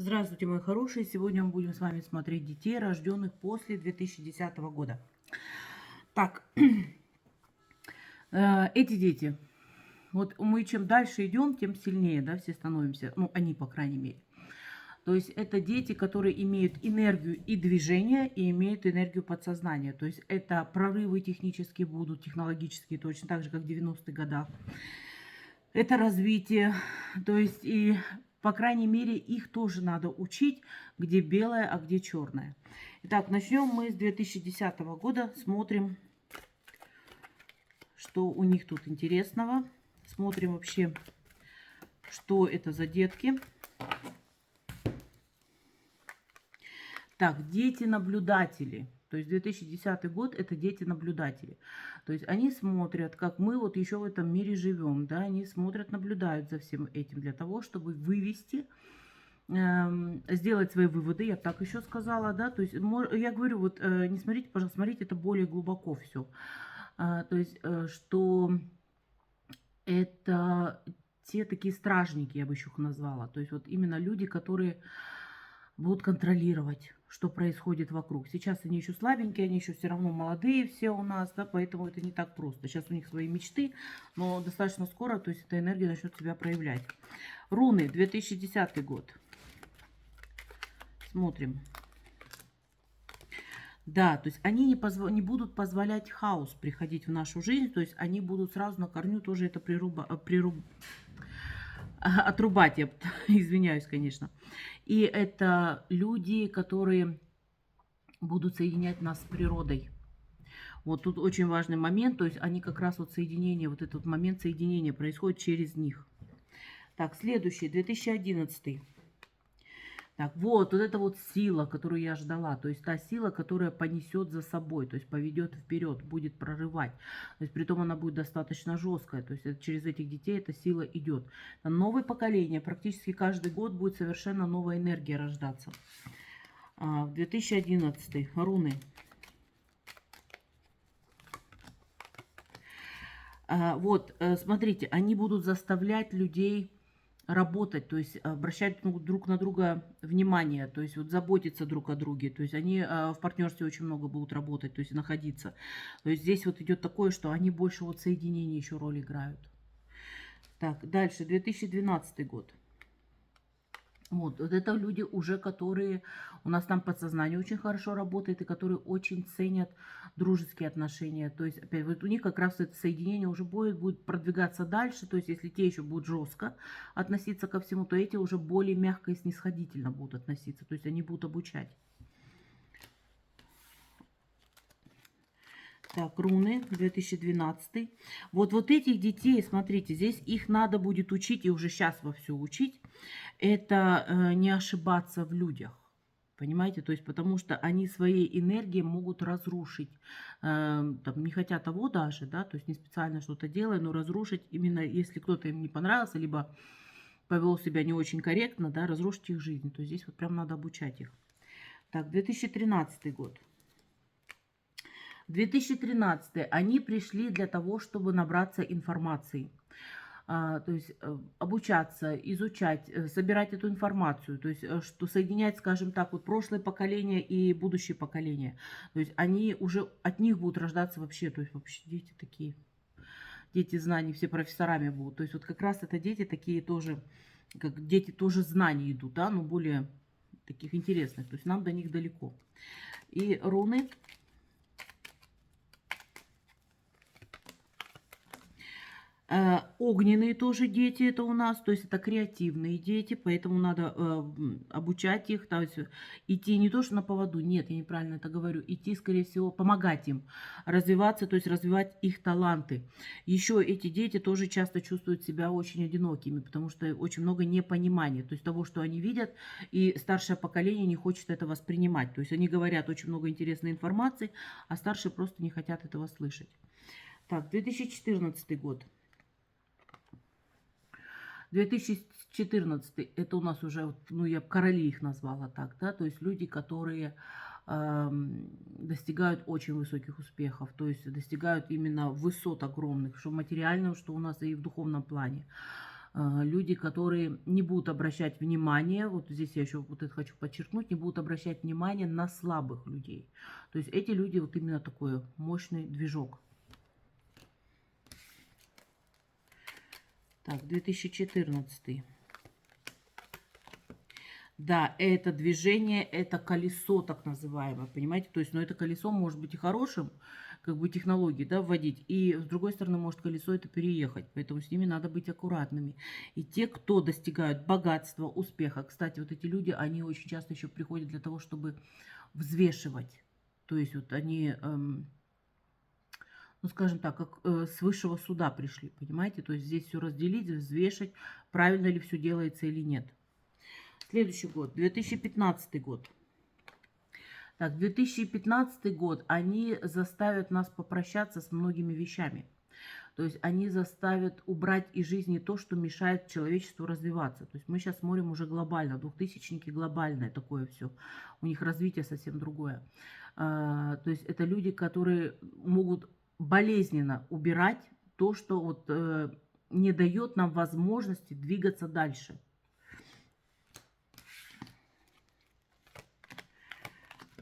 Здравствуйте, мои хорошие! Сегодня мы будем с вами смотреть детей, рожденных после 2010 года. Так, эти дети, вот мы чем дальше идем, тем сильнее, да, все становимся, ну, они, по крайней мере. То есть это дети, которые имеют энергию и движения, и имеют энергию подсознания. То есть это прорывы технические будут, технологические, точно так же, как в 90-х годах. Это развитие, то есть и, по крайней мере, их тоже надо учить, где белое, а где черное. Итак, начнем мы с 2010 года, смотрим, что у них тут интересного. Смотрим вообще, что это за детки. Так, дети-наблюдатели. То есть 2010 год это дети-наблюдатели. То есть они смотрят, как мы вот еще в этом мире живем, да, они смотрят, наблюдают за всем этим для того, чтобы вывести, сделать свои выводы, я так еще сказала, да, то есть я говорю, вот не смотрите, пожалуйста, смотрите, это более глубоко все. То есть, что это те такие стражники, я бы еще их назвала. То есть вот именно люди, которые будут контролировать, что происходит вокруг. Сейчас они еще слабенькие, они еще все равно молодые все у нас, да, поэтому это не так просто. Сейчас у них свои мечты, но достаточно скоро, то есть эта энергия начнет себя проявлять. Руны, 2010 год. Смотрим. Да, то есть они не будут позволять хаос приходить в нашу жизнь, то есть они будут сразу на корню тоже это отрубать, я извиняюсь, конечно. И это люди, которые будут соединять нас с природой. Вот тут очень важный момент, то есть они как раз вот соединение, вот этот момент соединения происходит через них. Так, следующий, 2011. Так, вот эта вот сила, которую я ждала, то есть та сила, которая понесет за собой, то есть поведет вперед, будет прорывать. То есть притом она будет достаточно жесткая, то есть через этих детей эта сила идет. Новое поколение, практически каждый год будет совершенно новая энергия рождаться. В 2011 руны. Вот, смотрите, они будут заставлять людей работать, то есть обращать друг на друга внимание, то есть вот заботиться друг о друге. То есть они в партнерстве очень много будут работать, то есть находиться. То есть здесь вот идет такое, что они больше вот соединения еще роль играют. Так, дальше, 2012 год. Вот это люди уже, которые у нас там подсознание очень хорошо работает и которые очень ценят дружеские отношения. То есть, опять, вот у них как раз это соединение уже будет продвигаться дальше. То есть, если те еще будут жестко относиться ко всему, то эти уже более мягко и снисходительно будут относиться. То есть, они будут обучать. Так, руны, 2012. Вот этих детей, смотрите, здесь их надо будет учить, и уже сейчас вовсю учить, это не ошибаться в людях. Понимаете? То есть, потому что они своей энергией могут разрушить, там, не хотя того даже, да, то есть не специально что-то делая, но разрушить именно, если кто-то им не понравился, либо повел себя не очень корректно, да, разрушить их жизнь. То есть здесь вот прям надо обучать их. Так, 2013 год. 2013 они пришли для того, чтобы набраться информации. То есть обучаться, изучать, собирать эту информацию, то есть что соединять, скажем так, вот прошлое поколение и будущее поколение. То есть они уже, от них будут рождаться вообще, то есть вообще дети такие, дети знаний, все профессорами будут. То есть вот как раз это дети такие тоже, как дети тоже знаний идут, да, но более таких интересных. То есть нам до них далеко. И руны. Огненные тоже дети это у нас, то есть это креативные дети, поэтому надо обучать их, то есть идти не то, что на поводу, нет, я неправильно это говорю, идти, скорее всего, помогать им развиваться, то есть развивать их таланты. Еще эти дети тоже часто чувствуют себя очень одинокими, потому что очень много непонимания, то есть того, что они видят, и старшее поколение не хочет это воспринимать. То есть они говорят очень много интересной информации, а старшие просто не хотят этого слышать. Так, 2014 год. 2014 это у нас уже, ну, я короли их назвала так, да, то есть люди, которые достигают очень высоких успехов, то есть достигают именно высот огромных, что в материальном, что у нас и в духовном плане. Люди, которые не будут обращать внимание, вот здесь я еще вот это хочу подчеркнуть, не будут обращать внимание на слабых людей. То есть эти люди вот именно такой мощный движок. Так, 2014. Да, это движение, это колесо так называемое, понимаете? То есть, но это колесо может быть и хорошим, как бы технологии, да, вводить, и с другой стороны может колесо это переехать, поэтому с ними надо быть аккуратными. И те, кто достигают богатства, успеха, кстати, вот эти люди, они очень часто еще приходят для того, чтобы взвешивать. То есть вот они, ну, скажем так, как с высшего суда пришли, понимаете? То есть здесь все разделить, взвешать, правильно ли все делается или нет. Следующий год, 2015 год. Так, 2015 год, они заставят нас попрощаться с многими вещами. То есть они заставят убрать из жизни то, что мешает человечеству развиваться. То есть мы сейчас смотрим уже глобально, двухтысячники глобальное такое все. У них развитие совсем другое. То есть это люди, которые могут болезненно убирать то, что вот не дает нам возможности двигаться дальше.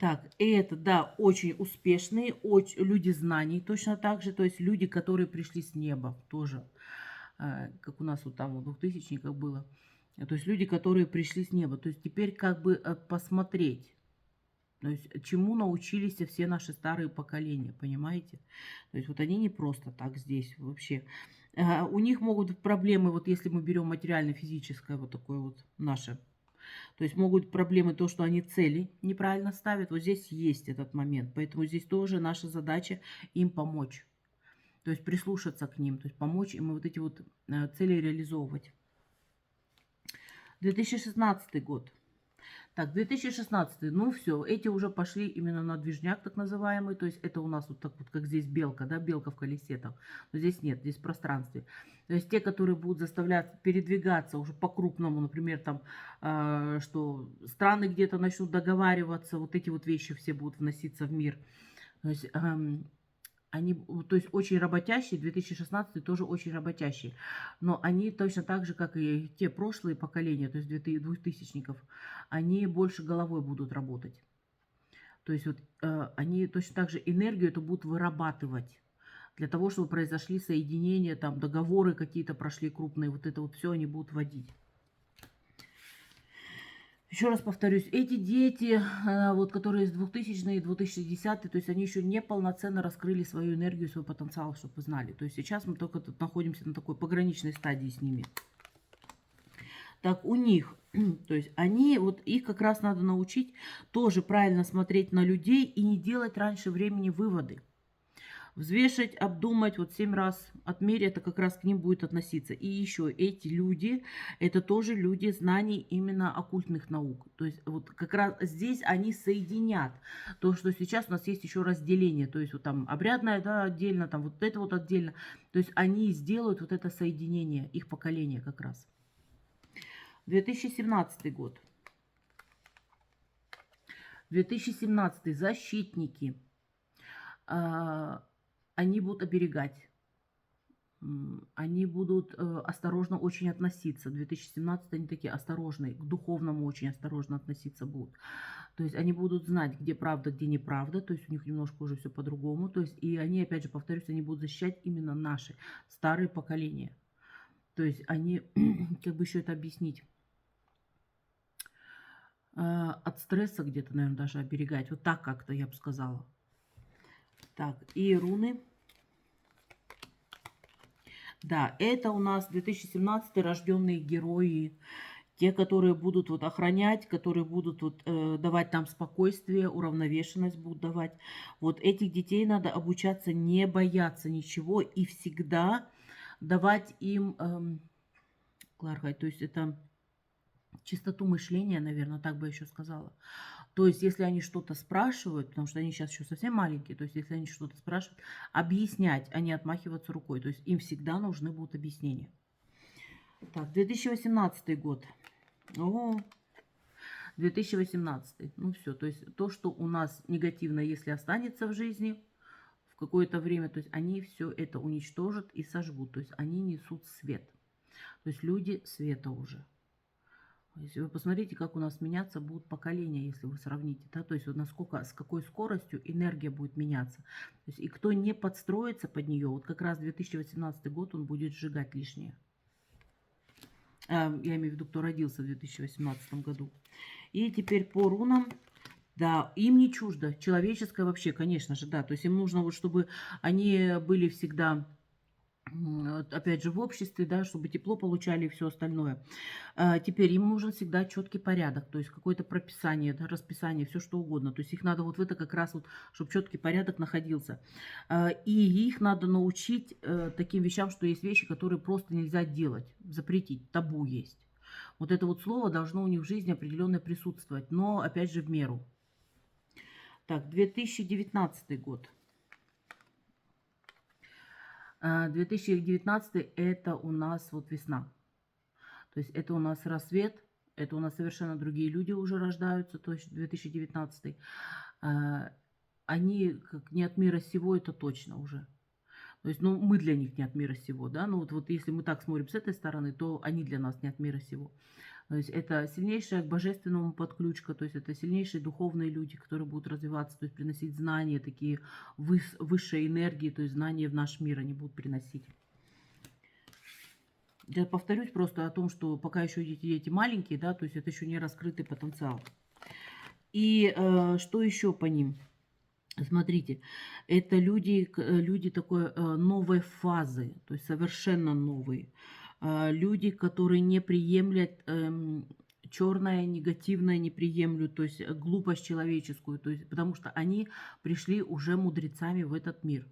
Так, и это, да, очень успешные, люди знаний точно так же, то есть люди, которые пришли с неба тоже, как у нас вот там в двухтысячниках было. То есть люди, которые пришли с неба. То есть теперь как бы посмотреть, то есть чему научились все наши старые поколения, понимаете? То есть вот они не просто так здесь вообще. У них могут быть проблемы, вот если мы берем материально-физическое, вот такое вот наше. То есть могут быть проблемы то, что они цели неправильно ставят. Вот здесь есть этот момент. Поэтому здесь тоже наша задача им помочь. То есть прислушаться к ним, то есть помочь им вот эти вот цели реализовывать. 2016 год. Так, 2016, ну все, эти уже пошли именно на движняк так называемый, то есть это у нас вот так вот, как здесь белка, да, белка в колесе там, но здесь нет, здесь в пространстве. То есть те, которые будут заставлять передвигаться уже по-крупному, например, там, что страны где-то начнут договариваться, вот эти вот вещи все будут вноситься в мир. То есть они, то есть очень работящие, 2016 тоже очень работящие, но они точно так же, как и те прошлые поколения, то есть двухтысячников, они больше головой будут работать. То есть вот они точно так же энергию эту будут вырабатывать для того, чтобы произошли соединения, там договоры какие-то прошли крупные, вот это вот все они будут вводить. Еще раз повторюсь, эти дети, вот, которые из 2000-е и 2010-е, то есть они еще не полноценно раскрыли свою энергию, свой потенциал, чтобы вы знали. То есть сейчас мы только тут находимся на такой пограничной стадии с ними. Так, у них, то есть они, вот их как раз надо научить тоже правильно смотреть на людей и не делать раньше времени выводы. Взвешать, обдумать, вот 7 раз отмерить, это как раз к ним будет относиться. И еще эти люди, это тоже люди знаний именно оккультных наук. То есть вот как раз здесь они соединят то, что сейчас у нас есть еще разделение. То есть вот там обрядное, да, отдельно, там вот это вот отдельно. То есть они сделают вот это соединение, их поколения как раз. 2017 год. 2017 защитники. Они будут оберегать. Они будут осторожно очень относиться. 2017 они такие осторожные, к духовному очень осторожно относиться будут. То есть они будут знать, где правда, где неправда. То есть у них немножко уже все по-другому. То есть и они, опять же, повторюсь, они будут защищать именно наши старые поколения. То есть они, как бы еще это объяснить, от стресса где-то, наверное, даже оберегать. Вот так как-то я бы сказала. Так, и руны. Да, это у нас 2017 рожденные герои. Те, которые будут вот охранять, которые будут вот, давать нам спокойствие, уравновешенность будут давать. Вот этих детей надо обучаться не бояться ничего и всегда давать им, Клархай, то есть это чистоту мышления, наверное, так бы я еще сказала. То есть, если они что-то спрашивают, потому что они сейчас еще совсем маленькие, то есть, если они что-то спрашивают, объяснять, а не отмахиваться рукой. То есть, им всегда нужны будут объяснения. Так, 2018 год. О, 2018. Ну все, то есть то, что у нас негативно, если останется в жизни в какое-то время, то есть они все это уничтожат и сожгут. То есть они несут свет. То есть люди света уже. Если вы посмотрите, как у нас меняться будут поколения, если вы сравните, да, то есть вот насколько, с какой скоростью энергия будет меняться. То есть и кто не подстроится под нее, вот как раз 2018 год он будет сжигать лишнее. Я имею в виду, кто родился в 2018 году. И теперь по рунам. Да, им не чуждо. Человеческое вообще, конечно же, да. То есть им нужно вот, чтобы они были всегда, вот опять же, в обществе, да, чтобы тепло получали и все остальное. Теперь им нужен всегда четкий порядок, то есть какое-то прописание, да, расписание, все что угодно. То есть их надо вот в это как раз вот, чтобы четкий порядок находился. И их надо научить таким вещам, что есть вещи, которые просто нельзя делать, запретить, табу есть. Вот это вот слово должно у них в жизни определенно присутствовать, но опять же в меру. Так, 2019 год. 2019 это у нас вот весна. То есть это у нас рассвет, это у нас совершенно другие люди уже рождаются, то есть 2019. Они как не от мира сего, это точно уже. То есть, ну, мы для них не от мира сего, да, ну вот если мы так смотрим с этой стороны, то они для нас не от мира сего. То есть это сильнейшая к божественному подключка, то есть это сильнейшие духовные люди, которые будут развиваться, то есть приносить знания, такие высшие энергии, то есть знания в наш мир они будут приносить. Я повторюсь просто о том, что пока еще дети маленькие, да, то есть это еще не раскрытый потенциал. И что еще по ним? Смотрите, это люди такой новой фазы, то есть совершенно новые. Люди, которые не приемлят черное, негативное не приемлют, то есть глупость человеческую, то есть, потому что они пришли уже мудрецами в этот мир.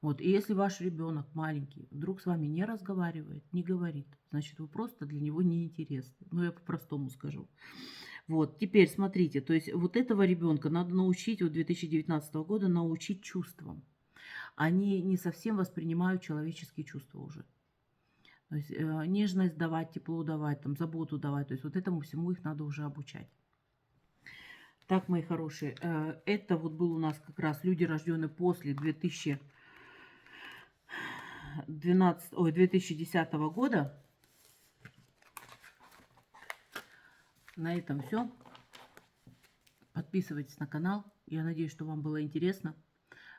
Вот, и если ваш ребенок маленький вдруг с вами не разговаривает, не говорит, значит, вы просто для него неинтересны. Ну, я по-простому скажу. Вот, теперь смотрите, то есть вот этого ребенка надо научить, вот 2019 года, научить чувствам. Они не совсем воспринимают человеческие чувства уже. То есть нежность давать, тепло давать, там, заботу давать. То есть вот этому всему их надо уже обучать. Так, мои хорошие, это вот был у нас как раз люди, рожденные после 2010 года. На этом все. Подписывайтесь на канал. Я надеюсь, что вам было интересно.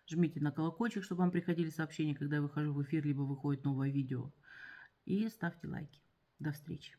Жмите на колокольчик, чтобы вам приходили сообщения, когда я выхожу в эфир, либо выходит новое видео. И ставьте лайки. До встречи.